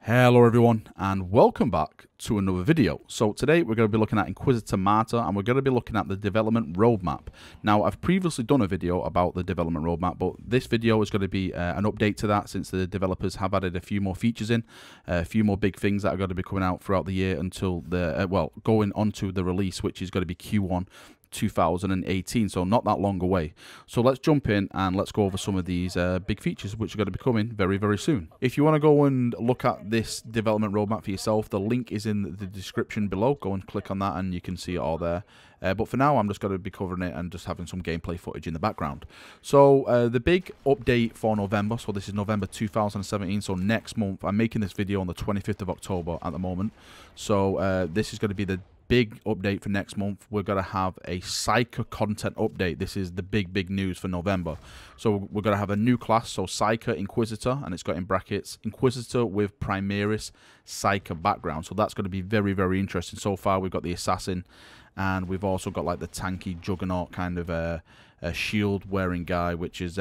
Hello everyone and welcome back to another video. So today we're going to be looking at Inquisitor Martyr and we're going to be looking at the development roadmap. Now I've previously done a video about the development roadmap, but this video is going to be an update to that since the developers have added a few more features in, a few more big things that are going to be coming out throughout the year until the, going on to the release, which is going to be Q1 2018, so not that long away. So let's jump in and let's go over some of these big features which are going to be coming very soon. If you want to go and look at this development roadmap for yourself, the link is in the description below. Go and click on that and you can see it all there. But for now I'm just going to be covering it and just having some gameplay footage in the background. So the big update for November, so this is November 2017, so next month. I'm making this video on the 25th of October at the moment, so this is going to be the big update for next month. We're going to have a Psyker content update. This is the big news for November. So we're going to have a new class, so Psyker Inquisitor, and it's got in brackets Inquisitor with Primaris Psyker background. So that's going to be very interesting. So far we've got the Assassin, and we've also got like the tanky Juggernaut kind of a shield wearing guy, which is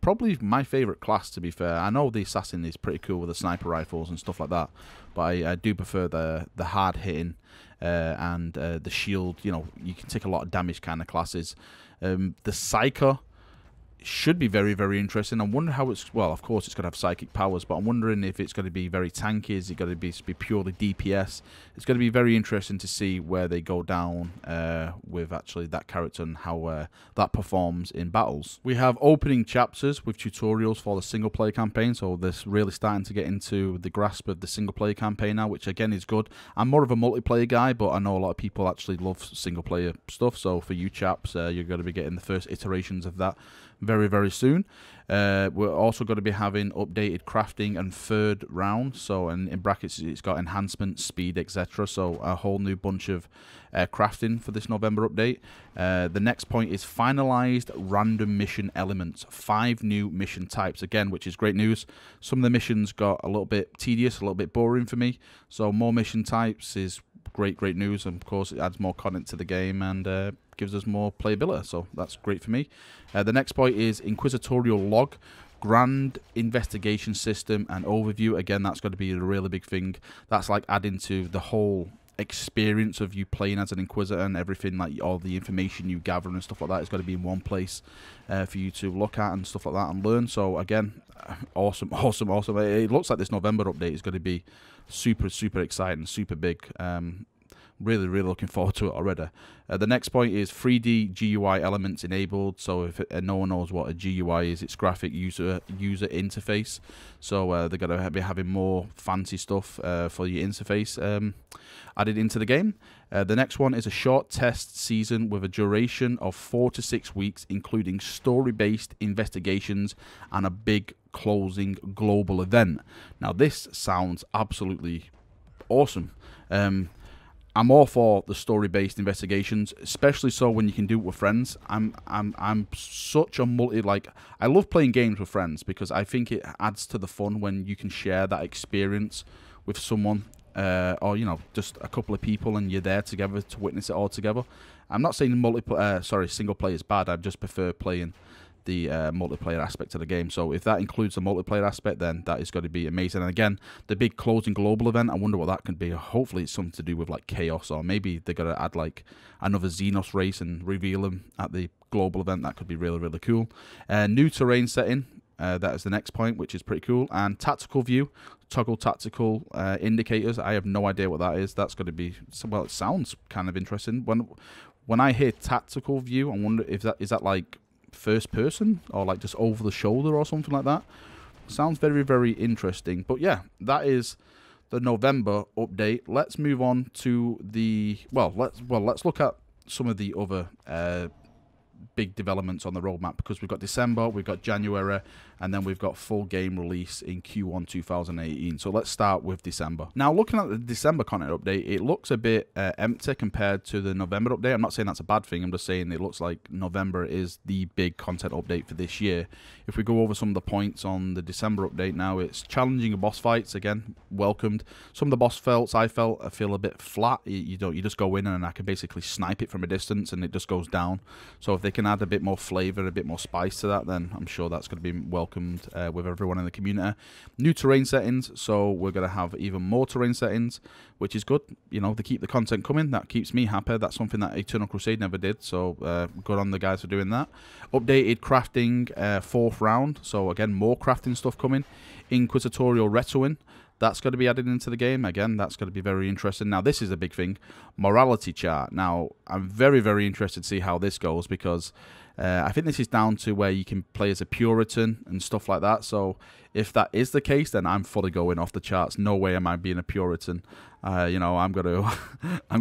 probably my favorite class, to be fair. I know the Assassin is pretty cool with the sniper rifles and stuff like that, but I do prefer the hard hitting and the shield. You know, you can take a lot of damage kind of classes. The Psyker should be very interesting. I'm wondering how it's, well, of course it's going to have psychic powers, but I'm wondering if it's going to be very tanky. Is it going to be purely DPS? It's going to be very interesting to see where they go down with actually that character and how that performs in battles. We have opening chapters with tutorials for the single player campaign, so this really starting to get into the grasp of the single player campaign now, which again is good. I'm more of a multiplayer guy, but I know a lot of people actually love single player stuff, so for you chaps, you're going to be getting the first iterations of that very soon. We're also going to be having updated crafting and third round, so in brackets it's got enhancement, speed, etc. So a whole new bunch of crafting for this November update. The next point is finalized random mission elements, 5 new mission types again, which is great news. Some of the missions got a little bit tedious, a little bit boring for me, so more mission types is great news, and of course it adds more content to the game and gives us more playability, so that's great for me. The next point is Inquisitorial Log, Grand Investigation System and Overview. Again, that's going to be a really big thing. That's like adding to the whole experience of you playing as an Inquisitor, and everything, like all the information you gather and stuff like that is going to be in one place for you to look at and stuff like that and learn. So again, awesome. It looks like this November update is going to be super exciting, super big. Really looking forward to it already. The next point is 3D GUI elements enabled. So if no one knows what a GUI is, it's graphic user interface. So they're going to be having more fancy stuff for your interface added into the game. The next one is a short test season with a duration of 4 to 6 weeks, including story-based investigations and a big closing global event. Now this sounds absolutely awesome. I'm all for the story-based investigations, especially so when you can do it with friends. I'm such a I love playing games with friends because I think it adds to the fun when you can share that experience with someone, or you know, just a couple of people and you're there together to witness it all together. I'm not saying single player is bad. I just prefer playing the multiplayer aspect of the game. So if that includes the multiplayer aspect, then that is going to be amazing. And again, the big closing global event, I wonder what that can be. Hopefully it's something to do with like chaos, or maybe they're going to add like another Xenos race and reveal them at the global event. That could be really cool. New terrain setting, that is the next point, which is pretty cool. And tactical view, toggle tactical indicators. I have no idea what that is. That's going to be, well, it sounds kind of interesting. When I hear tactical view, I wonder if that is like first person or like just over the shoulder or something like that. Sounds very interesting. But yeah, that is the November update. Let's move on to the let's look at some of the other big developments on the roadmap, because we've got December, we've got January, and then we've got full game release in Q1 2018. So let's start with December. Now, looking at the December content update, it looks a bit empty compared to the November update. I'm not saying that's a bad thing. I'm just saying it looks like November is the big content update for this year. If we go over some of the points on the December update now, it's challenging boss fights, again, welcomed. Some of the boss fights I feel a bit flat. You just go in and I can basically snipe it from a distance and it just goes down. So if they can add a bit more flavor, a bit more spice to that, then I'm sure that's going to be welcomed with everyone in the community. New terrain settings, so we're going to have even more terrain settings, which is good. You know, they keep the content coming. That keeps me happy. That's something that Eternal Crusade never did, so good on the guys for doing that. Updated crafting 4th round, so again, more crafting stuff coming. Inquisitorial Retroing. That's going to be added into the game. Again, that's going to be very interesting. Now, this is a big thing. Morality chart. Now, I'm very, very interested to see how this goes, because I think this is down to where you can play as a Puritan and stuff like that. So, if that is the case, then I'm fully going off the charts. No way am I being a Puritan. You know, I'm going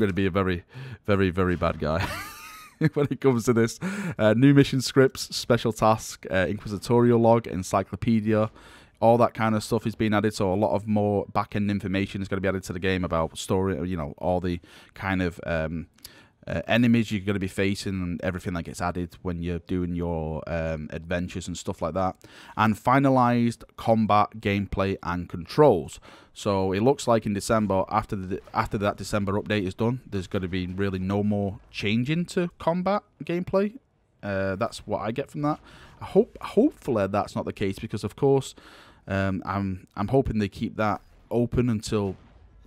to be a very, very, very bad guy when it comes to this. New mission scripts, special task, Inquisitorial log, encyclopedia. All that kind of stuff is being added, so a lot of more back-end information is going to be added to the game about story, you know, all the kind of enemies you're going to be facing and everything that gets added when you're doing your adventures and stuff like that. And finalized combat, gameplay, and controls. So it looks like in December, after that December update is done, there's going to be really no more changing to combat gameplay. That's what I get from that. Hopefully that's not the case, because of course I'm hoping they keep that open until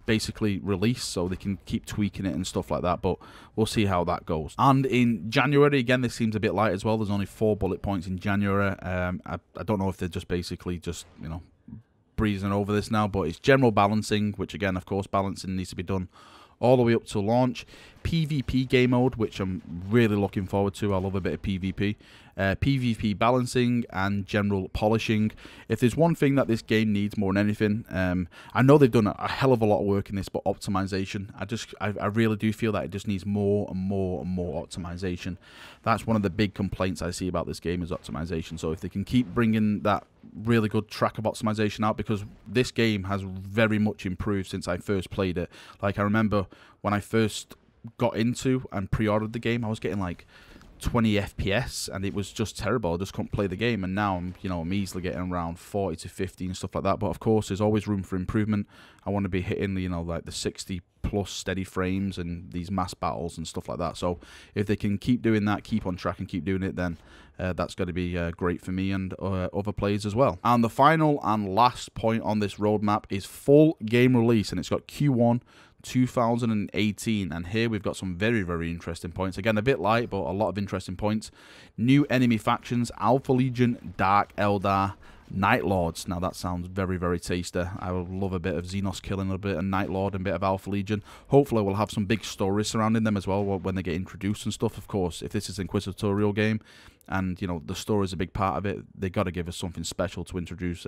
basically release, so they can keep tweaking it and stuff like that, but we'll see how that goes. And in January, again, this seems a bit light as well. There's only 4 bullet points in January. I don't know if they're just basically just, you know, breezing over this now, but it's general balancing, which again, of course, balancing needs to be done all the way up to launch. PvP game mode, which I'm really looking forward to. I love a bit of PvP. PvP balancing and general polishing. If there's one thing that this game needs more than anything, I know they've done a hell of a lot of work in this, but optimization. I really do feel that it just needs more and more and more optimization. That's one of the big complaints I see about this game, is optimization. So if they can keep bringing that really good track of optimization out, because this game has very much improved since I first played it. Like, I remember when I first got into and pre-ordered the game, I was getting like 20 FPS and it was just terrible. I just couldn't play the game, and now I'm easily getting around 40 to 50 and stuff like that. But of course, there's always room for improvement. I want to be hitting, like the 60 plus steady frames and these mass battles and stuff like that. So if they can keep doing that, keep on track and keep doing it, then that's going to be great for me and other players as well. And the final and last point on this roadmap is full game release, and it's got Q1 2018, and here we've got some very, very interesting points. Again, a bit light, but a lot of interesting points. New enemy factions: Alpha Legion, Dark Eldar, Night Lords. Now that sounds very, very tasty. I would love a bit of Xenos killing, a bit of Night Lord, and a bit of Alpha Legion. Hopefully we'll have some big stories surrounding them as well when they get introduced and stuff. Of course, if this is an Inquisitorial game and the story is a big part of it, they got to give us something special to introduce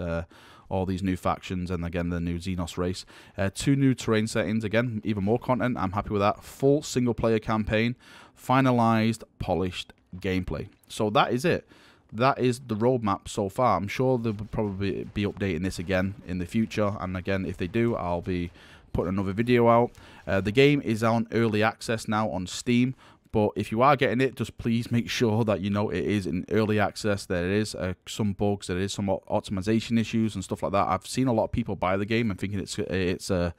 all these new factions, and again the new Xenos race. 2 new terrain settings, again even more content. I'm happy with that. Full single player campaign, finalized polished gameplay. So that is it. That is the roadmap so far. I'm sure they'll probably be updating this again in the future, and again, if they do, I'll be putting another video out. The game is on early access now on Steam, but if you are getting it, just please make sure that it is in early access. There is some bugs, there is some optimization issues and stuff like that. I've seen a lot of people buy the game and thinking it's a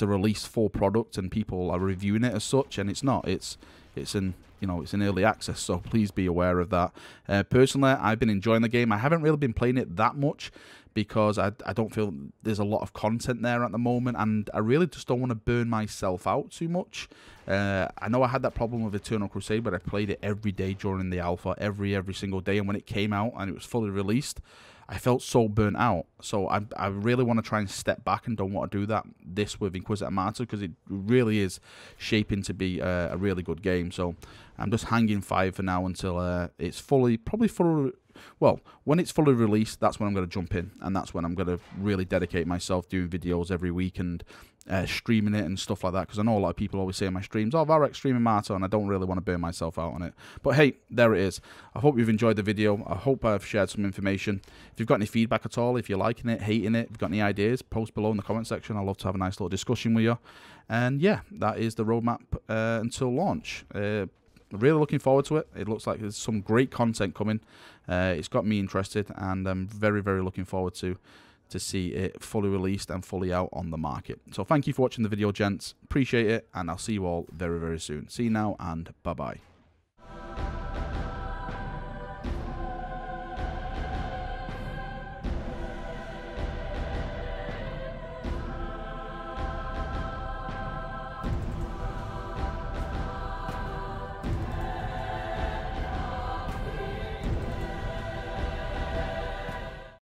released full product, and people are reviewing it as such, and it's not. It's in it's in early access, so please be aware of that. Personally, I've been enjoying the game. I haven't really been playing it that much because I don't feel there's a lot of content there at the moment, and I really just don't want to burn myself out too much. I know I had that problem with Eternal Crusade, but I played it every day during the alpha, every single day, and when it came out and it was fully released, I felt so burnt out. So I really want to try and step back, and don't want to do that this with Inquisitor Martyr, because it really is shaping to be a really good game. So I'm just hanging fire for now until it's probably fully, well, when it's fully released, that's when I'm going to jump in, and that's when I'm going to really dedicate myself doing videos every week and streaming it and stuff like that, because I know a lot of people always say in my streams, oh, Valrak streaming Martyr, and I don't really want to burn myself out on it. But hey, there it is. I hope you've enjoyed the video. I hope I've shared some information. If you've got any feedback at all, if you're liking it, hating it, if you've got any ideas, post below in the comment section. I'd love to have a nice little discussion with you. And yeah, that is the roadmap until launch. Really looking forward to it. It looks like there's some great content coming. It's got me interested, and I'm very, very looking forward to see it fully released and fully out on the market. So thank you for watching the video, gents. Appreciate it, and I'll see you all very, very soon. See you now, and bye-bye.